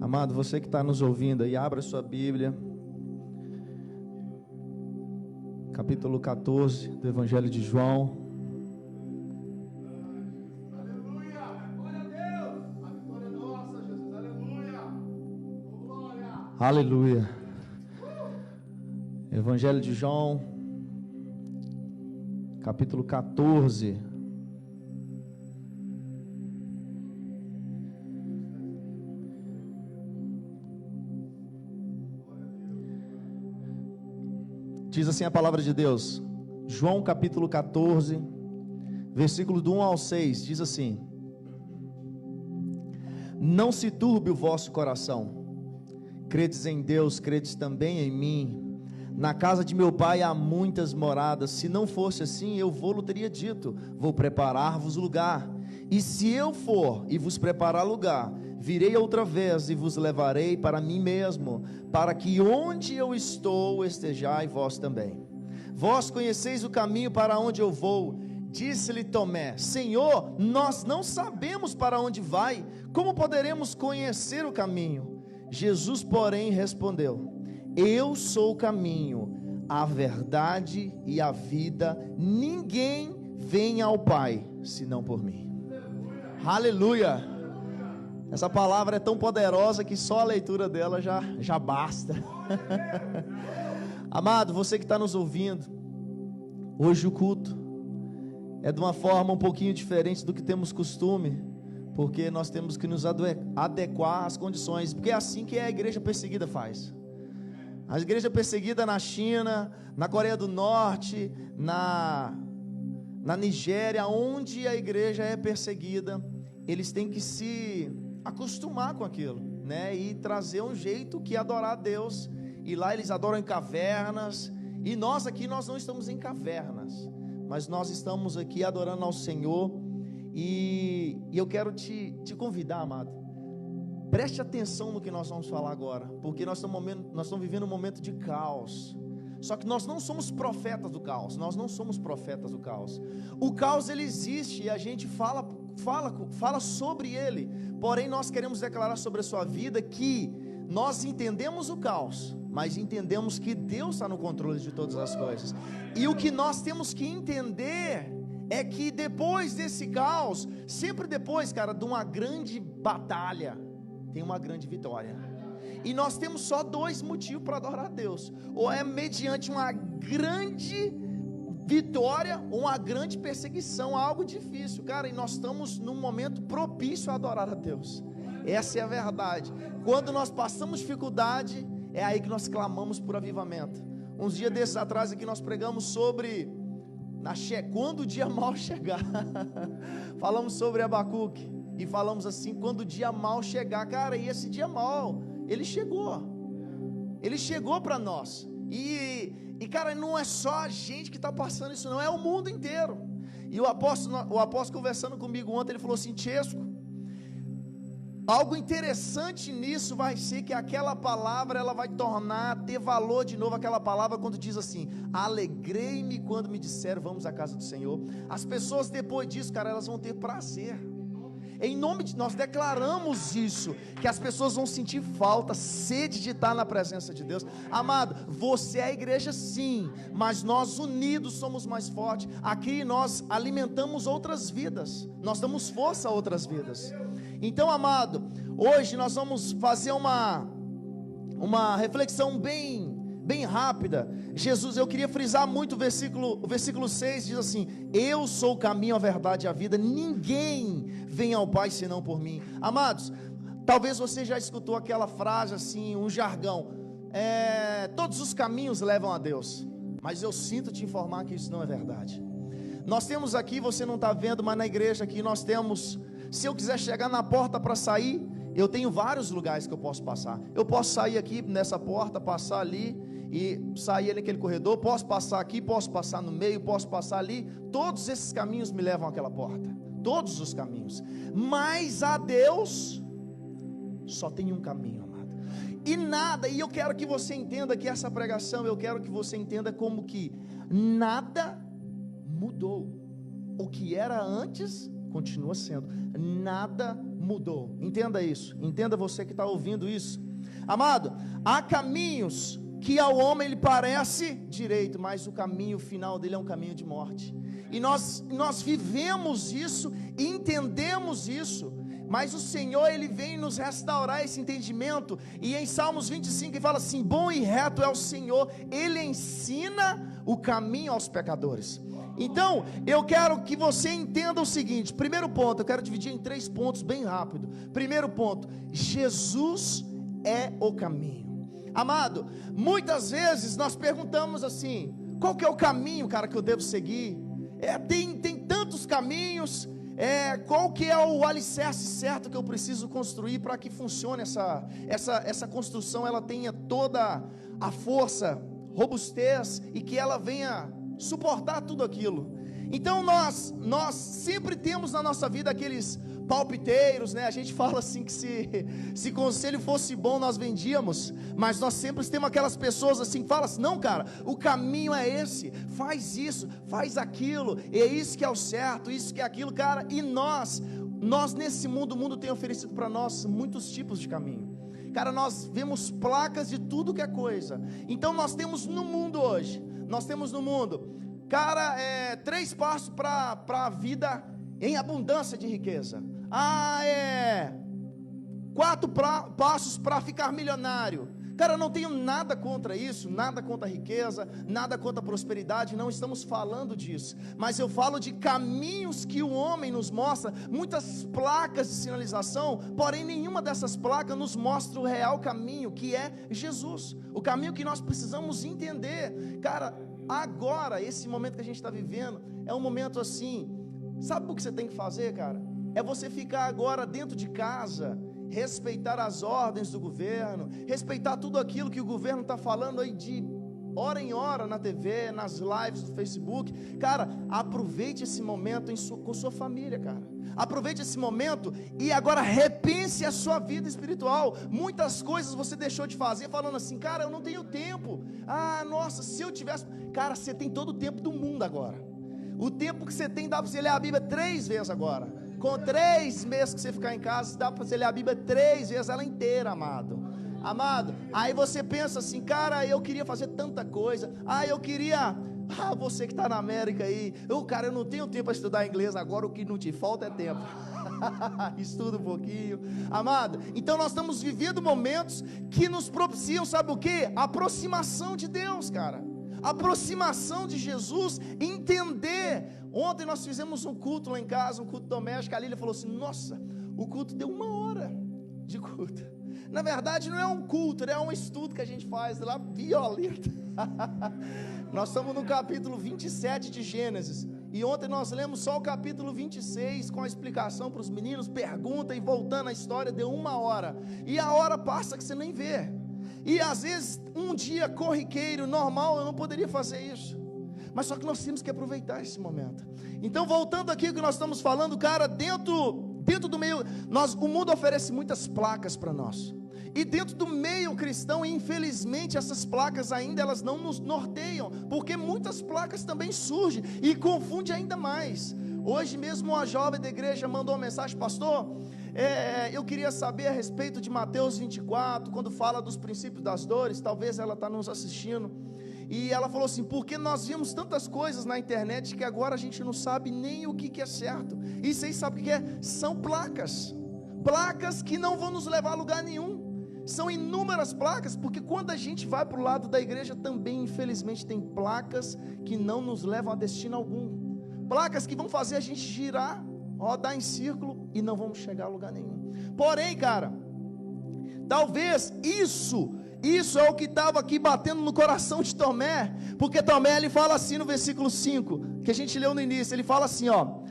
Amado, você que está nos ouvindo aí, abra sua Bíblia, capítulo 14 do Evangelho de João. Aleluia, glória a Deus, a vitória é nossa, Jesus, aleluia, glória. Aleluia. Evangelho de João, capítulo 14. Diz assim a palavra de Deus, João capítulo 14, versículo do 1 ao 6, diz assim: Não se turbe o vosso coração, credes em Deus, credes também em mim. Na casa de meu pai há muitas moradas, se não fosse assim, eu vou-lo teria dito, vou preparar-vos lugar. E se eu for e vos preparar lugar, virei outra vez e vos levarei para mim mesmo, para que onde eu estou estejais vós também. Vós conheceis o caminho para onde eu vou. Disse-lhe Tomé: Senhor, nós não sabemos para onde vai, como poderemos conhecer o caminho? Jesus, porém, respondeu: Eu sou o caminho, a verdade e a vida. Ninguém vem ao Pai senão por mim. Aleluia. Essa palavra é tão poderosa que só a leitura dela já basta. Amado, você que está nos ouvindo, hoje o culto é de uma forma um pouquinho diferente do que temos costume, porque nós temos que nos adequar às condições, porque é assim que a igreja perseguida faz. A igreja perseguida na China, na Coreia do Norte, na Nigéria, onde a igreja é perseguida, eles têm que se acostumar com aquilo, né? E trazer um jeito que é adorar a Deus. E lá eles adoram em cavernas. E nós aqui, nós não estamos em cavernas, mas nós estamos aqui adorando ao Senhor. E eu quero te convidar, amado, preste atenção no que nós vamos falar agora, porque nós estamos vivendo um momento de caos. Só que nós não somos profetas do caos. Nós não somos profetas do caos. O caos ele existe e a gente fala sobre ele. Porém nós queremos declarar sobre a sua vida que nós entendemos o caos, mas entendemos que Deus está no controle de todas as coisas. E o que nós temos que entender é que depois desse caos, sempre depois, cara, de uma grande batalha, tem uma grande vitória. E nós temos só dois motivos para adorar a Deus: ou é mediante uma grande vitória, ou uma grande perseguição, algo difícil, cara. E nós estamos num momento propício a adorar a Deus. Essa é a verdade. Quando nós passamos dificuldade, é aí que nós clamamos por avivamento. Uns dias desses atrás aqui nós pregamos sobre quando o dia mal chegar. Falamos sobre Abacuque e falamos assim: quando o dia mal chegar, cara. E esse dia mal, ele chegou para nós. E cara, não é só a gente que está passando isso, não, é o mundo inteiro. E o apóstolo conversando comigo ontem, ele falou assim: Chesco, algo interessante nisso vai ser que aquela palavra, ela vai ter valor de novo, aquela palavra quando diz assim: alegrei-me quando me disseram vamos à casa do Senhor. As pessoas depois disso, cara, elas vão ter prazer. Em nome de nós declaramos isso, que as pessoas vão sentir falta, sede de estar na presença de Deus. Amado, você é a igreja sim, mas nós unidos somos mais fortes. Aqui nós alimentamos outras vidas, nós damos força a outras vidas. Então, amado, hoje nós vamos fazer uma reflexão bem rápida. Jesus, eu queria frisar muito o versículo 6, diz assim: eu sou o caminho, a verdade e a vida, ninguém vem ao Pai senão por mim. Amados, talvez você já escutou aquela frase assim, um jargão, todos os caminhos levam a Deus. Mas eu sinto te informar que isso não é verdade. Nós temos aqui, você não está vendo, mas na igreja aqui nós temos, se eu quiser chegar na porta para sair, eu tenho vários lugares que eu posso passar. Eu posso sair aqui nessa porta, passar ali e sair naquele corredor, posso passar aqui, posso passar no meio, posso passar ali. Todos esses caminhos me levam àquela porta, todos os caminhos. Mas a Deus só tem um caminho, amado. E eu quero que você entenda que essa pregação, eu quero que você entenda como que nada mudou. O que era antes continua sendo. Nada mudou. Entenda isso, entenda você que está ouvindo isso. Amado, há caminhos que ao homem ele parece direito, mas o caminho final dele é um caminho de morte. E nós vivemos isso, entendemos isso, mas o Senhor ele vem nos restaurar esse entendimento. E em Salmos 25 ele fala assim: bom e reto é o Senhor, Ele ensina o caminho aos pecadores. Então, eu quero que você entenda o seguinte. Primeiro ponto, eu quero dividir em 3 pontos bem rápido. Primeiro ponto: Jesus é o caminho. Amado, muitas vezes nós perguntamos assim: qual que é o caminho, cara, que eu devo seguir? Tem tantos caminhos, qual que é o alicerce certo que eu preciso construir para que funcione essa construção, ela tenha toda a força, robustez e que ela venha suportar tudo aquilo. Então nós sempre temos na nossa vida aqueles palpiteiros, né? A gente fala assim que se conselho fosse bom nós vendíamos, mas nós sempre temos aquelas pessoas assim que falam assim: não, cara, o caminho é esse, faz isso, faz aquilo, é isso que é o certo, isso que é aquilo, cara. E nós nesse mundo, o mundo tem oferecido para nós muitos tipos de caminho. Cara, nós vemos placas de tudo que é coisa. Então nós temos no mundo hoje, cara, 3 passos para a vida em abundância de riqueza. 4 passos para ficar milionário. Cara, eu não tenho nada contra isso, nada contra a riqueza, nada contra a prosperidade, não estamos falando disso, mas eu falo de caminhos que o homem nos mostra, muitas placas de sinalização, porém nenhuma dessas placas nos mostra o real caminho, que é Jesus, o caminho que nós precisamos entender. Cara, agora, esse momento que a gente está vivendo, é um momento assim, sabe o que você tem que fazer, cara? É você ficar agora dentro de casa, respeitar as ordens do governo, respeitar tudo aquilo que o governo está falando aí de hora em hora na TV, nas lives do Facebook. Cara, aproveite esse momento com sua família, cara. Aproveite esse momento e agora repense a sua vida espiritual. Muitas coisas você deixou de fazer falando assim: cara, eu não tenho tempo. Nossa, se eu tivesse... Cara, você tem todo o tempo do mundo agora. O tempo que você tem dá para você ler a Bíblia 3 vezes agora. Com 3 meses que você ficar em casa, dá para você ler a Bíblia 3 vezes ela inteira, amado. Aí você pensa assim: cara, eu queria fazer tanta coisa. Eu queria... você que está na América aí, cara, eu não tenho tempo para estudar inglês agora, o que não te falta é tempo. Estuda um pouquinho, amado. Então nós estamos vivendo momentos que nos propiciam, sabe o que? Aproximação de Deus, cara. Aproximação de Jesus, entender. Ontem nós fizemos um culto lá em casa, um culto doméstico. A Lília falou assim: nossa, o culto deu 1 hora de culto. Na verdade não é um culto, é um estudo que a gente faz lá, violento. Nós estamos no capítulo 27 de Gênesis, e ontem nós lemos só o capítulo 26, com a explicação para os meninos, pergunta e voltando a história, deu 1 hora, e a hora passa que você nem vê. E às vezes um dia corriqueiro, normal, eu não poderia fazer isso, mas só que nós temos que aproveitar esse momento. Então, voltando aqui o que nós estamos falando, cara, dentro do meio, o mundo oferece muitas placas para nós, e dentro do meio cristão, infelizmente, essas placas ainda elas não nos norteiam, porque muitas placas também surgem e confundem ainda mais. Hoje mesmo uma jovem da igreja mandou uma mensagem: pastor, eu queria saber a respeito de Mateus 24, quando fala dos princípios das dores. Talvez ela está nos assistindo, e ela falou assim: porque nós vimos tantas coisas na internet que agora a gente não sabe nem o que é certo. E vocês sabem o que é? São placas que não vão nos levar a lugar nenhum. São inúmeras placas, porque quando a gente vai para o lado da igreja também, infelizmente, tem placas que não nos levam a destino algum, placas que vão fazer a gente girar, rodar em círculo e não vamos chegar a lugar nenhum. Porém, cara, talvez isso é o que estava aqui batendo no coração de Tomé, porque Tomé ele fala assim no versículo 5, que a gente leu no início, ele fala assim: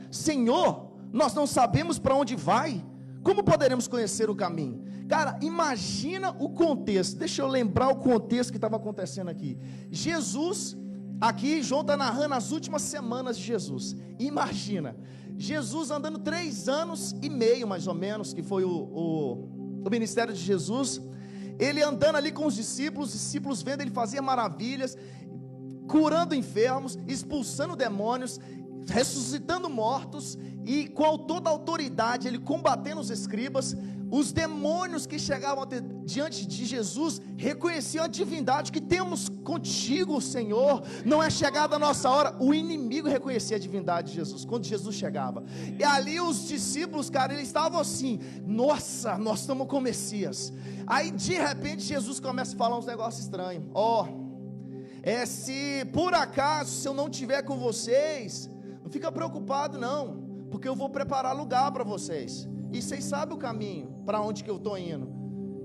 Senhor, nós não sabemos para onde vai, como poderemos conhecer o caminho? Cara, imagina o contexto. Deixa eu lembrar o contexto que estava acontecendo aqui. Jesus, aqui João está narrando as últimas semanas de Jesus. Imagina, Jesus andando 3 anos e meio mais ou menos, que foi o ministério de Jesus. Ele andando ali com os discípulos vendo ele fazer maravilhas, curando enfermos, expulsando demônios, ressuscitando mortos, e com toda a autoridade, ele combatendo os escribas. Os demônios que chegavam diante de Jesus reconheciam a divindade, que temos contigo, Senhor, não é chegada a nossa hora. O inimigo reconhecia a divindade de Jesus quando Jesus chegava, e ali os discípulos, cara, eles estavam assim: nossa, nós estamos com o Messias. Aí de repente Jesus começa a falar uns negócios estranhos. Se por acaso, se eu não estiver com vocês, não fica preocupado não, porque eu vou preparar lugar para vocês, e vocês sabem o caminho para onde que eu estou indo,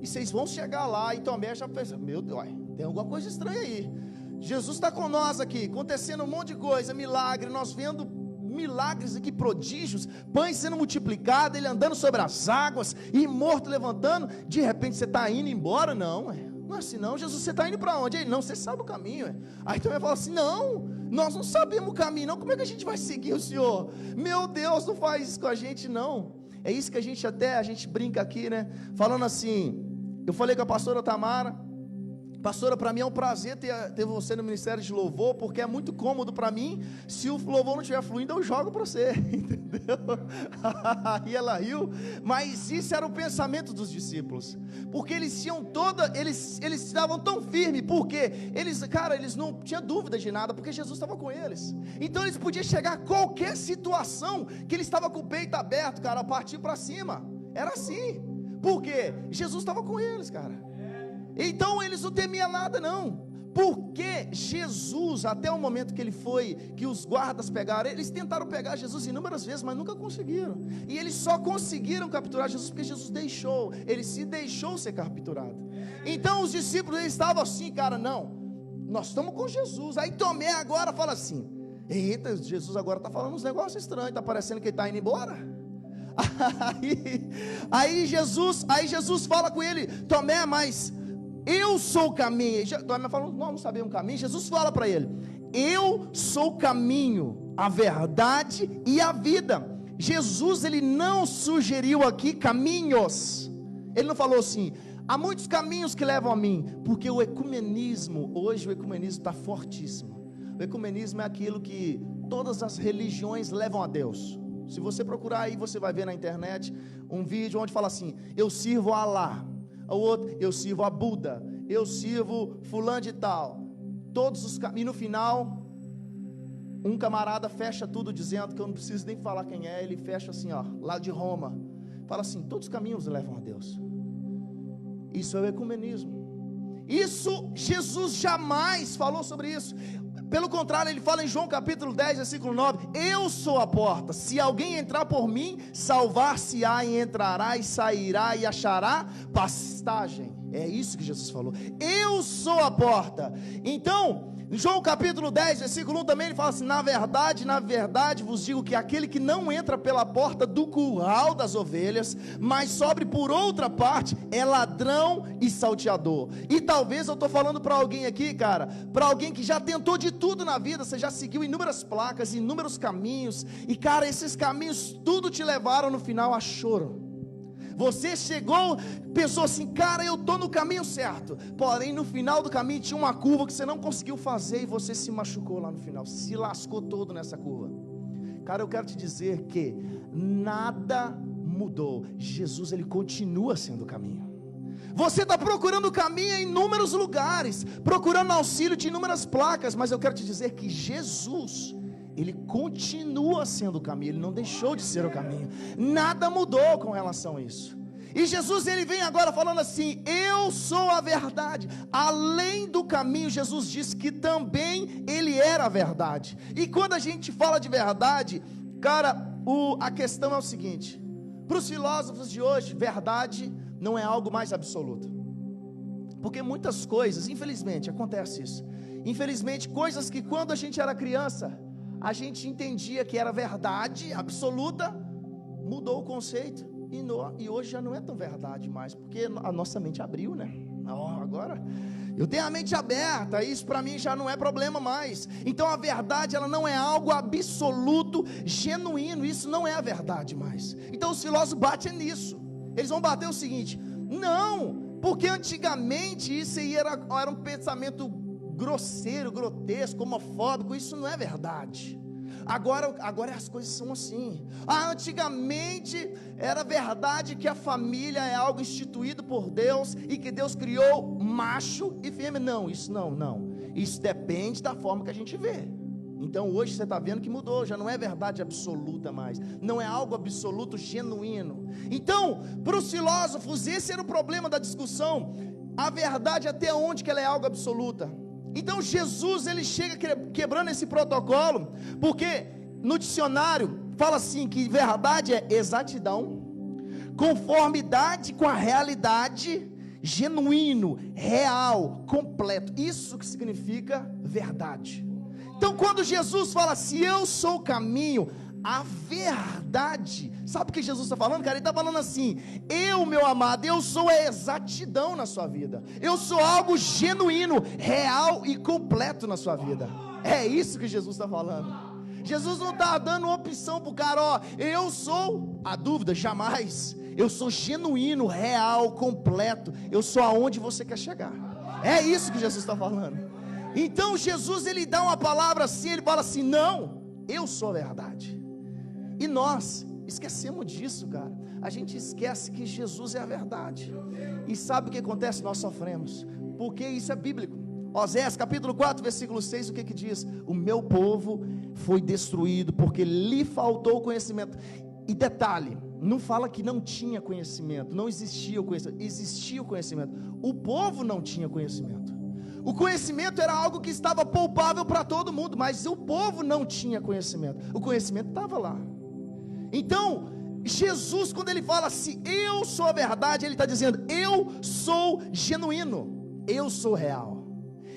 e vocês vão chegar lá. E Tomé já pensa: meu Deus, tem alguma coisa estranha aí. Jesus está com nós aqui, acontecendo um monte de coisa, milagre, nós vendo milagres aqui, prodígios, pães sendo multiplicados, ele andando sobre as águas, e morto levantando. De repente você está indo embora? Não é assim não. Jesus, você está indo para onde? Ele: não, você sabe o caminho. Aí Tomé fala assim: não, nós não sabemos o caminho não, como é que a gente vai seguir o Senhor? Meu Deus, não faz isso com a gente não. É isso que a gente brinca aqui, né? Falando assim, eu falei com a pastora Tamara: pastora, para mim é um prazer ter você no ministério de louvor, porque é muito cômodo para mim. Se o louvor não estiver fluindo, eu jogo para você, entendeu? E ela riu, mas isso era o pensamento dos discípulos, porque eles tinham eles estavam tão firmes, porque eles não tinham dúvida de nada, porque Jesus estava com eles. Então eles podiam chegar a qualquer situação, que ele estava com o peito aberto, cara, a partir para cima. Era assim, porque Jesus estava com eles, cara. Então eles não temiam nada não, porque Jesus, até o momento que os guardas pegaram, eles tentaram pegar Jesus inúmeras vezes, mas nunca conseguiram. E eles só conseguiram capturar Jesus porque Jesus ele se deixou ser capturado. Então os discípulos, eles estavam assim: cara, não, nós estamos com Jesus. Aí Tomé agora fala assim: eita, Jesus agora está falando uns negócios estranhos, está parecendo que ele está indo embora. Aí Jesus fala com ele: Tomé, mas eu sou o caminho. Tomé falou: não sabemos o caminho. Jesus fala para ele: eu sou o caminho, a verdade e a vida. Jesus, ele não sugeriu aqui caminhos. Ele não falou assim: há muitos caminhos que levam a mim, porque o ecumenismo, hoje o ecumenismo está fortíssimo. O ecumenismo é aquilo que todas as religiões levam a Deus. Se você procurar aí, você vai ver na internet um vídeo onde fala assim: eu sirvo a Alá. O outro: eu sirvo a Buda, eu sirvo fulano de tal. E no final, um camarada fecha tudo dizendo, que eu não preciso nem falar quem é, ele fecha assim, lá de Roma, fala assim: todos os caminhos levam a Deus. Isso é o ecumenismo. Isso, Jesus jamais falou sobre isso. Pelo contrário, ele fala em João capítulo 10, versículo 9: eu sou a porta, se alguém entrar por mim, salvar-se-á, e entrará e sairá e achará pastagem. É isso que Jesus falou: eu sou a porta. Então, em João capítulo 10, versículo 1 também, ele fala assim: na verdade vos digo que aquele que não entra pela porta do curral das ovelhas, mas sobe por outra parte, é ladrão e salteador. E talvez eu estou falando para alguém aqui, cara, para alguém que já tentou de tudo na vida, você já seguiu inúmeras placas, inúmeros caminhos, e cara, esses caminhos tudo te levaram no final a choro. Você chegou, pensou assim: cara, eu estou no caminho certo, porém no final do caminho tinha uma curva que você não conseguiu fazer, e você se machucou lá no final, se lascou todo nessa curva. Cara, eu quero te dizer que nada mudou. Jesus, ele continua sendo o caminho. Você está procurando o caminho em inúmeros lugares, procurando auxílio de inúmeras placas, mas eu quero te dizer que Jesus, ele continua sendo o caminho, ele não deixou de ser o caminho. Nada mudou com relação a isso. E Jesus, ele vem agora falando assim: eu sou a verdade. Além do caminho, Jesus disse que também ele era a verdade. E quando a gente fala de verdade, cara, a questão é o seguinte: para os filósofos de hoje, verdade não é algo mais absoluto, porque muitas coisas, infelizmente, acontece isso. Infelizmente, coisas que quando a gente era criança, a gente entendia que era verdade absoluta, mudou o conceito, e hoje já não é tão verdade mais, porque a nossa mente abriu, né? Agora eu tenho a mente aberta, isso para mim já não é problema mais. Então a verdade, ela não é algo absoluto, genuíno, isso não é a verdade mais. Então os filósofos batem nisso, eles vão bater o seguinte: não, porque antigamente isso aí era um pensamento grosseiro, grotesco, homofóbico, isso não é verdade. agora as coisas são assim. Antigamente era verdade que a família é algo instituído por Deus e que Deus criou macho e fêmea. Não, isso não. Isso depende da forma que a gente vê. Então hoje você está vendo que mudou, já não é verdade absoluta mais, não é algo absoluto genuíno. Então, para os filósofos, esse era o problema da discussão, a verdade até onde que ela é algo absoluta. Então Jesus, ele chega quebrando esse protocolo, porque no dicionário fala assim, que verdade é exatidão, conformidade com a realidade, genuíno, real, completo, isso que significa verdade. Então quando Jesus fala assim, eu sou o caminho, a verdade, sabe o que Jesus está falando, cara? Ele está falando assim, eu, meu amado, eu sou a exatidão na sua vida, eu sou algo genuíno, real e completo na sua vida. É isso que Jesus está falando. Jesus não está dando opção para o cara, ó, eu sou a dúvida, jamais. Eu sou genuíno, real, completo, eu sou aonde você quer chegar. É isso que Jesus está falando. Então Jesus, ele dá uma palavra assim, ele fala assim, não, eu sou a verdade. E nós esquecemos disso, cara. A gente esquece que Jesus é a verdade. E sabe o que acontece? Nós sofremos, porque isso é bíblico. Oséias capítulo 4 versículo 6, o que que diz? O meu povo foi destruído porque lhe faltou conhecimento. E detalhe, não fala que não tinha conhecimento, não existia o conhecimento, existia o conhecimento. O povo não tinha conhecimento. O conhecimento era algo que estava palpável para todo mundo, mas o povo não tinha conhecimento. O conhecimento estava lá. Então, Jesus, quando ele fala assim, eu sou a verdade, ele está dizendo, eu sou genuíno, eu sou real.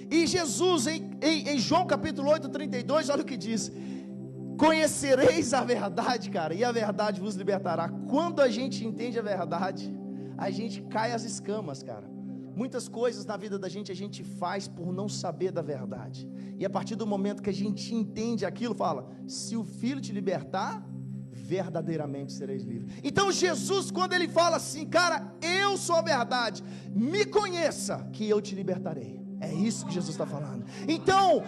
E Jesus, em João capítulo 8, 32, olha o que diz, conhecereis a verdade, cara, e a verdade vos libertará. Quando a gente entende a verdade, a gente cai as escamas, cara. Muitas coisas na vida da gente a gente faz por não saber da verdade. E a partir do momento que a gente entende aquilo, fala, se o Filho te libertar, verdadeiramente sereis livres. Então Jesus, quando ele fala assim, cara, eu sou a verdade, me conheça que eu te libertarei. É isso que Jesus está falando. Então,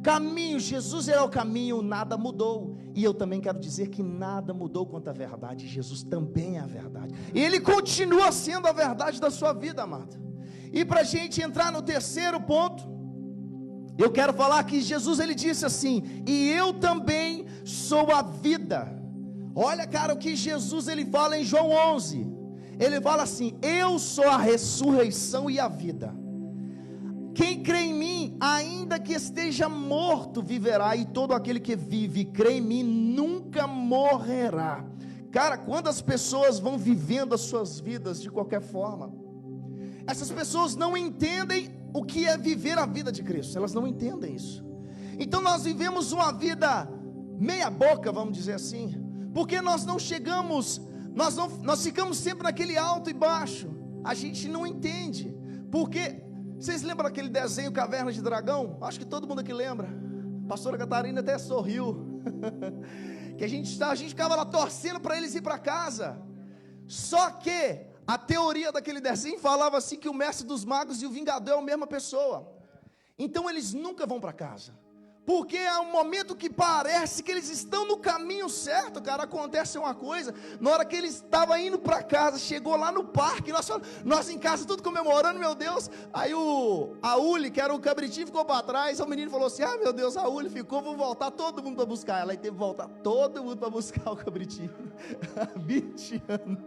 caminho, Jesus é o caminho, nada mudou. E eu também quero dizer que nada mudou quanto à verdade. Jesus também é a verdade. E ele continua sendo a verdade da sua vida, amado. E para a gente entrar no terceiro ponto, eu quero falar que Jesus, ele disse assim, e eu também sou a vida. Olha, cara, o que Jesus, ele fala em João 11, ele fala assim, eu sou a ressurreição e a vida. Quem crê em mim, ainda que esteja morto, viverá, e todo aquele que vive e crê em mim, nunca morrerá. Cara, quando as pessoas vão vivendo as suas vidas de qualquer forma, essas pessoas não entendem o que é viver a vida de Cristo, elas não entendem isso. Então nós vivemos uma vida meia boca, vamos dizer assim, porque nós não chegamos, nós ficamos sempre naquele alto e baixo, a gente não entende, porque, vocês lembram daquele desenho Caverna de Dragão? Acho que todo mundo aqui lembra, a pastora Catarina até sorriu, que a gente ficava lá torcendo para eles ir para casa, só que, a teoria daquele desenho falava assim que o mestre dos magos e o vingador é a mesma pessoa. Então eles nunca vão para casa. Porque é um momento que parece que eles estão no caminho certo, cara, acontece uma coisa, na hora que ele estava indo para casa, chegou lá no parque, nós em casa tudo comemorando, meu Deus, aí a Uli, que era o cabritinho, ficou para trás, o menino falou assim, meu Deus, a Uli ficou, vou voltar todo mundo para buscar ela, aí teve que voltar todo mundo para buscar o cabritinho, 20 anos,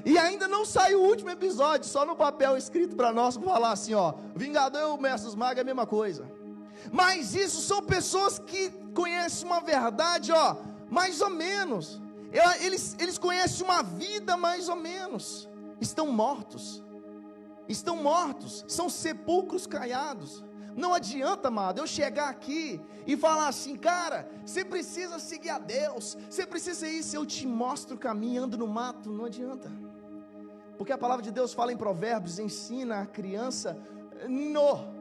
e ainda não saiu o último episódio, só no papel escrito para nós, para falar assim, ó, Vingador e o Mestre dos Magos é a mesma coisa. Mas isso são pessoas que conhecem uma verdade, ó, mais ou menos. Eles conhecem uma vida mais ou menos. Estão mortos, são sepulcros caiados. Não adianta, amado, eu chegar aqui e falar assim, cara, você precisa seguir a Deus, você precisa ir, se eu te mostro o caminho, ando no mato, não adianta. Porque a palavra de Deus fala em Provérbios, ensina a criança no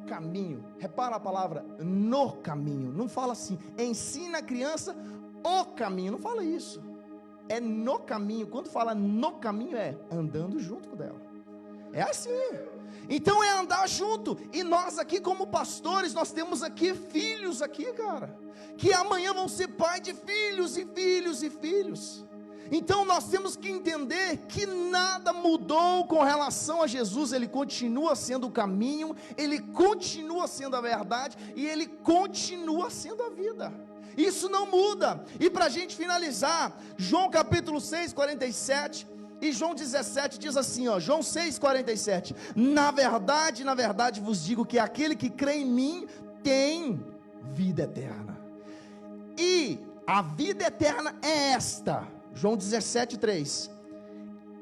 caminho, repara a palavra no caminho, não fala assim, ensina a criança o caminho, não fala isso, é no caminho. Quando fala no caminho, é andando junto com ela. É assim. Então é andar junto. E nós aqui como pastores, nós temos aqui filhos aqui, cara, que amanhã vão ser pai de filhos e filhos e filhos. Então nós temos que entender que nada mudou com relação a Jesus. Ele continua sendo o caminho, Ele continua sendo a verdade, e Ele continua sendo a vida. Isso não muda. E para a gente finalizar, João capítulo 6, 47 e João 17 diz assim, ó, João 6, 47, na verdade vos digo que aquele que crê em mim tem vida eterna, e a vida eterna é esta, João 17, 3,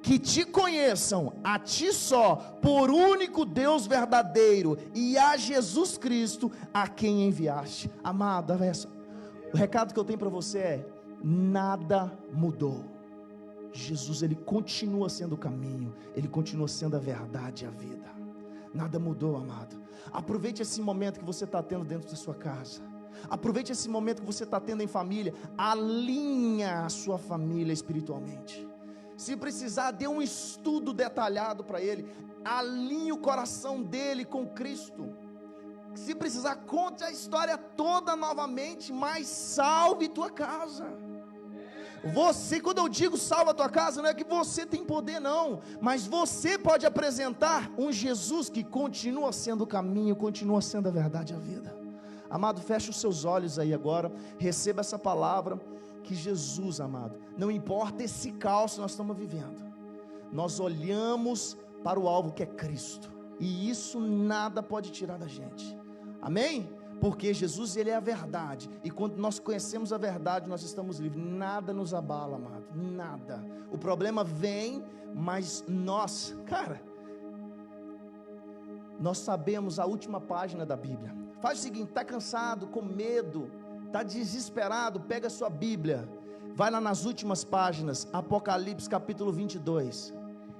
que te conheçam a ti só, por único Deus verdadeiro, e a Jesus Cristo a quem enviaste. Amado, o recado que eu tenho para você é: nada mudou. Jesus, Ele continua sendo o caminho, Ele continua sendo a verdade e a vida. Nada mudou, amado. Aproveite esse momento que você está tendo dentro da sua casa. Aproveite esse momento que você está tendo em família. Alinha a sua família espiritualmente. Se precisar, dê um estudo detalhado para ele. Alinhe o coração dele com Cristo. Se precisar, conte a história toda novamente, mas salve tua casa. Você, quando eu digo salva a tua casa, não é que você tem poder não, mas você pode apresentar um Jesus que continua sendo o caminho, continua sendo a verdade e a vida. Amado, feche os seus olhos aí agora, receba essa palavra, que Jesus, amado, não importa esse caos que nós estamos vivendo, nós olhamos para o alvo que é Cristo, e isso nada pode tirar da gente, amém? Porque Jesus, Ele é a verdade, e quando nós conhecemos a verdade, nós estamos livres, nada nos abala, amado, nada. O problema vem, mas nós, cara, nós sabemos a última página da Bíblia. Faz o seguinte, está cansado, com medo, está desesperado, pega a sua Bíblia, vai lá nas últimas páginas, Apocalipse capítulo 22,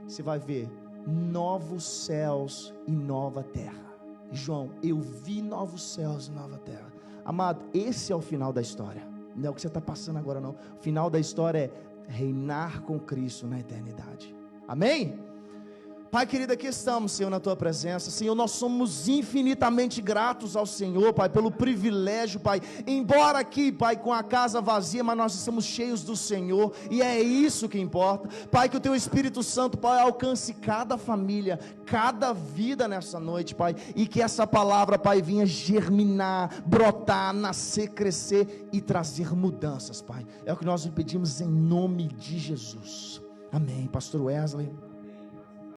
você vai ver, novos céus e nova terra. João, eu vi novos céus e nova terra. Amado, esse é o final da história, não é o que você está passando agora não. O final da história é reinar com Cristo na eternidade, amém? Pai querido, aqui estamos, Senhor, na Tua presença. Senhor, nós somos infinitamente gratos ao Senhor, Pai, pelo privilégio, Pai, embora aqui, Pai, com a casa vazia, mas nós estamos cheios do Senhor, e é isso que importa. Pai, que o Teu Espírito Santo, Pai, alcance cada família, cada vida nessa noite, Pai, e que essa palavra, Pai, venha germinar, brotar, nascer, crescer e trazer mudanças, Pai. É o que nós pedimos em nome de Jesus. Amém. Pastor Wesley.